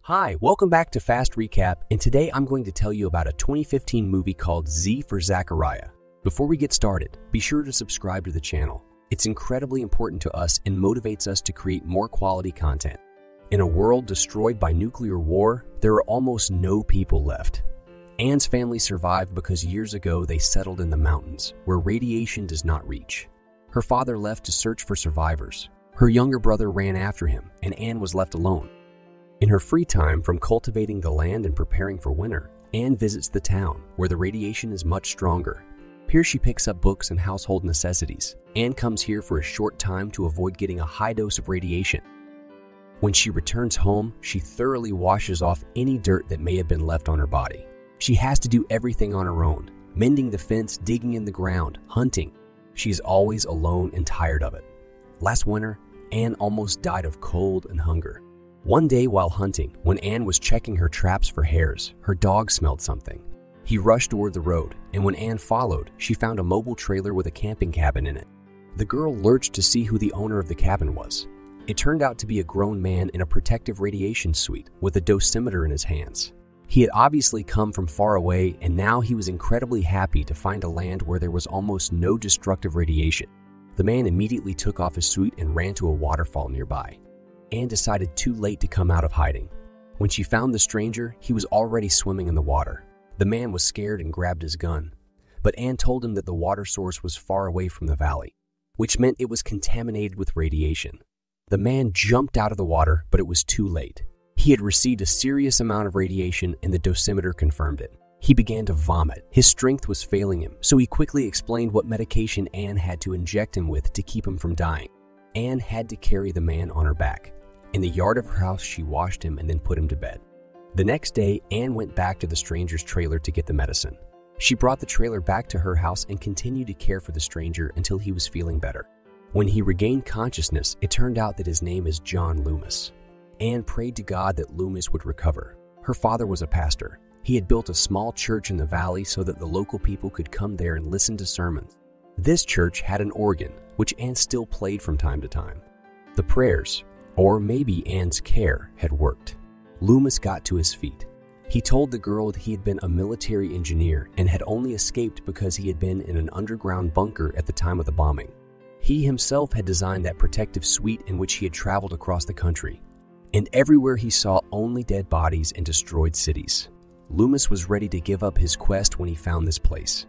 Hi, welcome back to Fast Recap, and today I'm going to tell you about a 2015 movie called Z for Zachariah. Before we get started, be sure to subscribe to the channel. It's incredibly important to us and motivates us to create more quality content. In a world destroyed by nuclear war, there are almost no people left. Anne's family survived because years ago they settled in the mountains, where radiation does not reach. Her father left to search for survivors. Her younger brother ran after him, and Anne was left alone. In her free time from cultivating the land and preparing for winter, Anne visits the town, where the radiation is much stronger. Here she picks up books and household necessities. Anne comes here for a short time to avoid getting a high dose of radiation. When she returns home, she thoroughly washes off any dirt that may have been left on her body. She has to do everything on her own, mending the fence, digging in the ground, hunting. She is always alone and tired of it. Last winter, Anne almost died of cold and hunger. One day while hunting, when Anne was checking her traps for hares, her dog smelled something. He rushed toward the road, and when Anne followed, she found a mobile trailer with a camping cabin in it. The girl lurched to see who the owner of the cabin was. It turned out to be a grown man in a protective radiation suite with a dosimeter in his hands. He had obviously come from far away, and now he was incredibly happy to find a land where there was almost no destructive radiation. The man immediately took off his suit and ran to a waterfall nearby. Anne decided too late to come out of hiding. When she found the stranger, he was already swimming in the water. The man was scared and grabbed his gun. But Anne told him that the water source was far away from the valley, which meant it was contaminated with radiation. The man jumped out of the water, but it was too late. He had received a serious amount of radiation, and the dosimeter confirmed it. He began to vomit. His strength was failing him, so he quickly explained what medication Anne had to inject him with to keep him from dying. Anne had to carry the man on her back. In the yard of her house, she washed him and then put him to bed. The next day, Anne went back to the stranger's trailer to get the medicine. She brought the trailer back to her house and continued to care for the stranger until he was feeling better. When he regained consciousness, it turned out that his name is John Loomis. Anne prayed to God that Loomis would recover. Her father was a pastor. He had built a small church in the valley so that the local people could come there and listen to sermons. This church had an organ, which Anne still played from time to time. The prayers, or maybe Anne's care, had worked. Loomis got to his feet. He told the girl that he had been a military engineer and had only escaped because he had been in an underground bunker at the time of the bombing. He himself had designed that protective suite in which he had traveled across the country. And everywhere he saw only dead bodies and destroyed cities. Loomis was ready to give up his quest when he found this place.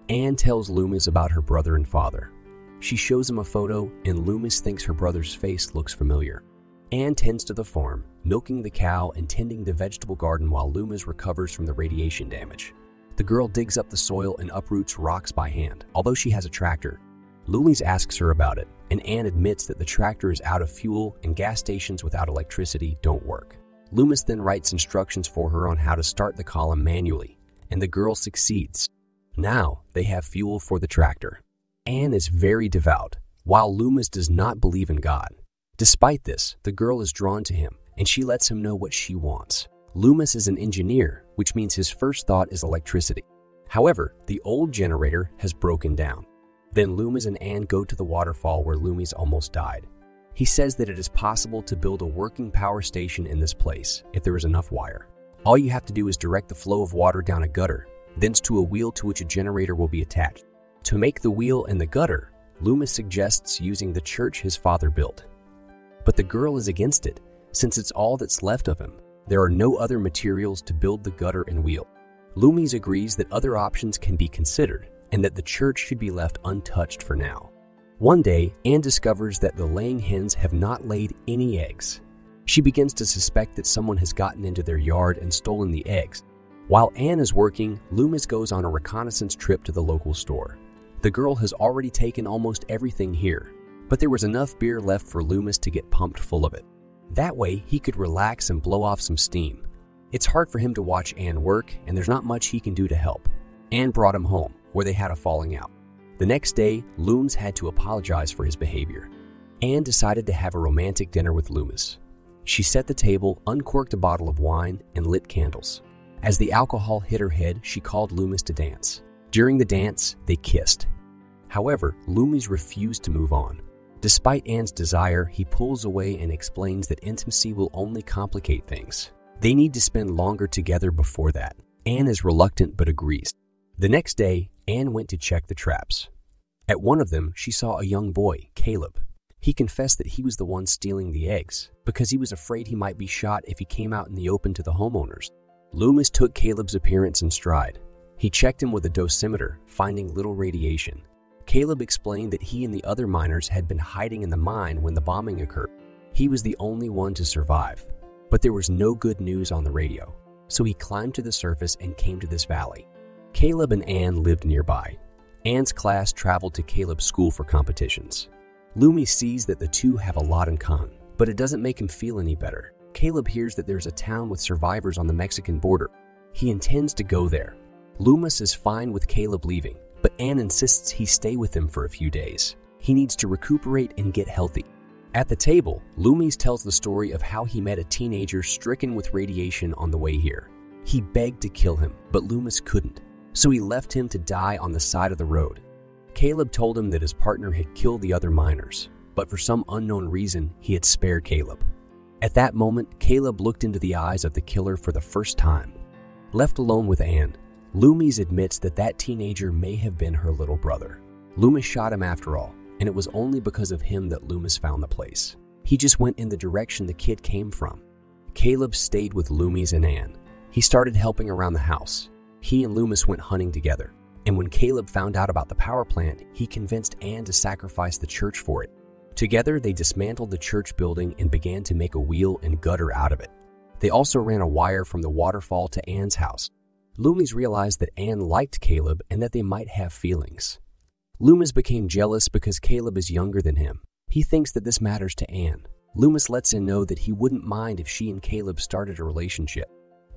Anne tells Loomis about her brother and father. She shows him a photo, and Loomis thinks her brother's face looks familiar. Anne tends to the farm, milking the cow and tending the vegetable garden while Loomis recovers from the radiation damage. The girl digs up the soil and uproots rocks by hand, although she has a tractor. Loomis asks her about it, and Anne admits that the tractor is out of fuel and gas stations without electricity don't work. Loomis then writes instructions for her on how to start the column manually, and the girl succeeds. Now they have fuel for the tractor. Anne is very devout, while Loomis does not believe in God. Despite this, the girl is drawn to him, and she lets him know what she wants. Loomis is an engineer, which means his first thought is electricity. However, the old generator has broken down. Then Loomis and Anne go to the waterfall where Loomis almost died. He says that it is possible to build a working power station in this place if there is enough wire. All you have to do is direct the flow of water down a gutter, thence to a wheel to which a generator will be attached. To make the wheel and the gutter, Loomis suggests using the church his father built. But the girl is against it, since it's all that's left of him. There are no other materials to build the gutter and wheel. Loomis agrees that other options can be considered, and that the church should be left untouched for now. One day, Anne discovers that the laying hens have not laid any eggs. She begins to suspect that someone has gotten into their yard and stolen the eggs. While Anne is working, Loomis goes on a reconnaissance trip to the local store. The girl has already taken almost everything here, but there was enough beer left for Loomis to get pumped full of it. That way, he could relax and blow off some steam. It's hard for him to watch Anne work, and there's not much he can do to help. Anne brought him home, where they had a falling out. The next day, Loomis had to apologize for his behavior. Anne decided to have a romantic dinner with Loomis. She set the table, uncorked a bottle of wine, and lit candles. As the alcohol hit her head, she called Loomis to dance. During the dance, they kissed. However, Loomis refused to move on. Despite Anne's desire, he pulls away and explains that intimacy will only complicate things. They need to spend longer together before that. Anne is reluctant but agrees. The next day, Anne went to check the traps. At one of them, she saw a young boy, Caleb. He confessed that he was the one stealing the eggs because he was afraid he might be shot if he came out in the open to the homeowners. Loomis took Caleb's appearance in stride. He checked him with a dosimeter, finding little radiation. Caleb explained that he and the other miners had been hiding in the mine when the bombing occurred. He was the only one to survive. But there was no good news on the radio, so he climbed to the surface and came to this valley. Caleb and Anne lived nearby. Anne's class traveled to Caleb's school for competitions. Loomis sees that the two have a lot in common, but it doesn't make him feel any better. Caleb hears that there's a town with survivors on the Mexican border. He intends to go there. Loomis is fine with Caleb leaving, but Anne insists he stay with him for a few days. He needs to recuperate and get healthy. At the table, Loomis tells the story of how he met a teenager stricken with radiation on the way here. He begged to kill him, but Loomis couldn't, so he left him to die on the side of the road. Caleb told him that his partner had killed the other miners, but for some unknown reason, he had spared Caleb. At that moment, Caleb looked into the eyes of the killer for the first time. Left alone with Anne, Loomis admits that that teenager may have been her little brother. Loomis shot him after all, and it was only because of him that Loomis found the place. He just went in the direction the kid came from. Caleb stayed with Loomis and Anne. He started helping around the house. He and Loomis went hunting together, and when Caleb found out about the power plant, he convinced Anne to sacrifice the church for it. Together, they dismantled the church building and began to make a wheel and gutter out of it. They also ran a wire from the waterfall to Anne's house. Loomis realized that Anne liked Caleb and that they might have feelings. Loomis became jealous because Caleb is younger than him. He thinks that this matters to Anne. Loomis lets Anne know that he wouldn't mind if she and Caleb started a relationship,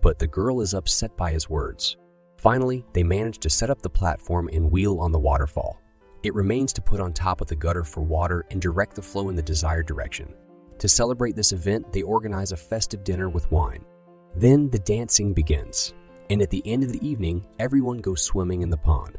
but the girl is upset by his words. Finally, they manage to set up the platform and wheel on the waterfall. It remains to put on top of the gutter for water and direct the flow in the desired direction. To celebrate this event, they organize a festive dinner with wine. Then the dancing begins, and at the end of the evening, everyone goes swimming in the pond.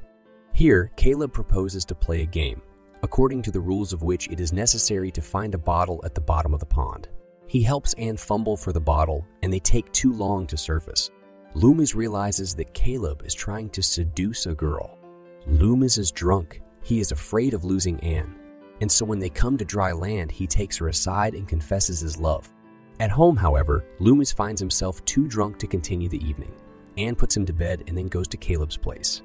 Here, Caleb proposes to play a game, according to the rules of which it is necessary to find a bottle at the bottom of the pond. He helps Anne fumble for the bottle, and they take too long to surface. Loomis realizes that Caleb is trying to seduce a girl. Loomis is drunk. He is afraid of losing Anne, and so when they come to dry land, he takes her aside and confesses his love. At home, however, Loomis finds himself too drunk to continue the evening. Anne puts him to bed and then goes to Caleb's place.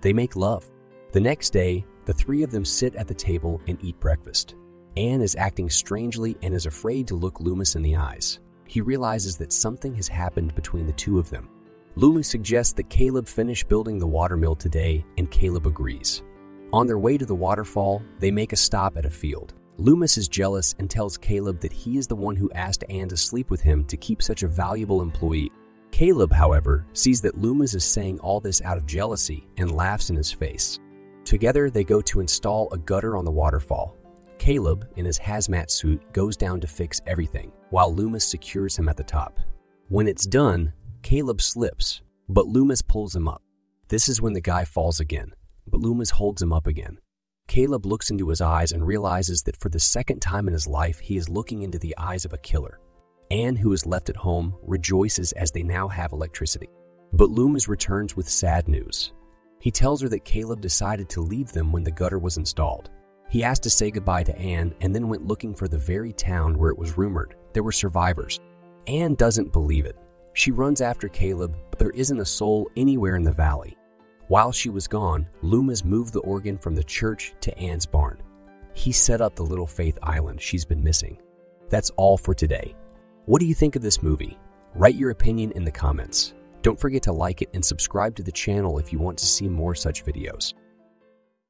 They make love. The next day, the three of them sit at the table and eat breakfast. Anne is acting strangely and is afraid to look Loomis in the eyes. He realizes that something has happened between the two of them. Loomis suggests that Caleb finish building the watermill today, and Caleb agrees. On their way to the waterfall, they make a stop at a field. Loomis is jealous and tells Caleb that he is the one who asked Anne to sleep with him to keep such a valuable employee. Caleb, however, sees that Loomis is saying all this out of jealousy and laughs in his face. Together, they go to install a gutter on the waterfall. Caleb, in his hazmat suit, goes down to fix everything, while Loomis secures him at the top. When it's done, Caleb slips, but Loomis pulls him up. This is when the guy falls again, but Loomis holds him up again. Caleb looks into his eyes and realizes that for the second time in his life, he is looking into the eyes of a killer. Anne, who is left at home, rejoices as they now have electricity. But Loomis returns with sad news. He tells her that Caleb decided to leave them when the gutter was installed. He asked to say goodbye to Anne and then went looking for the very town where it was rumored there were survivors. Anne doesn't believe it. She runs after Caleb, but there isn't a soul anywhere in the valley. While she was gone, Loomis moved the organ from the church to Anne's barn. He set up the little faith island she's been missing. That's all for today. What do you think of this movie? Write your opinion in the comments. Don't forget to like it and subscribe to the channel if you want to see more such videos.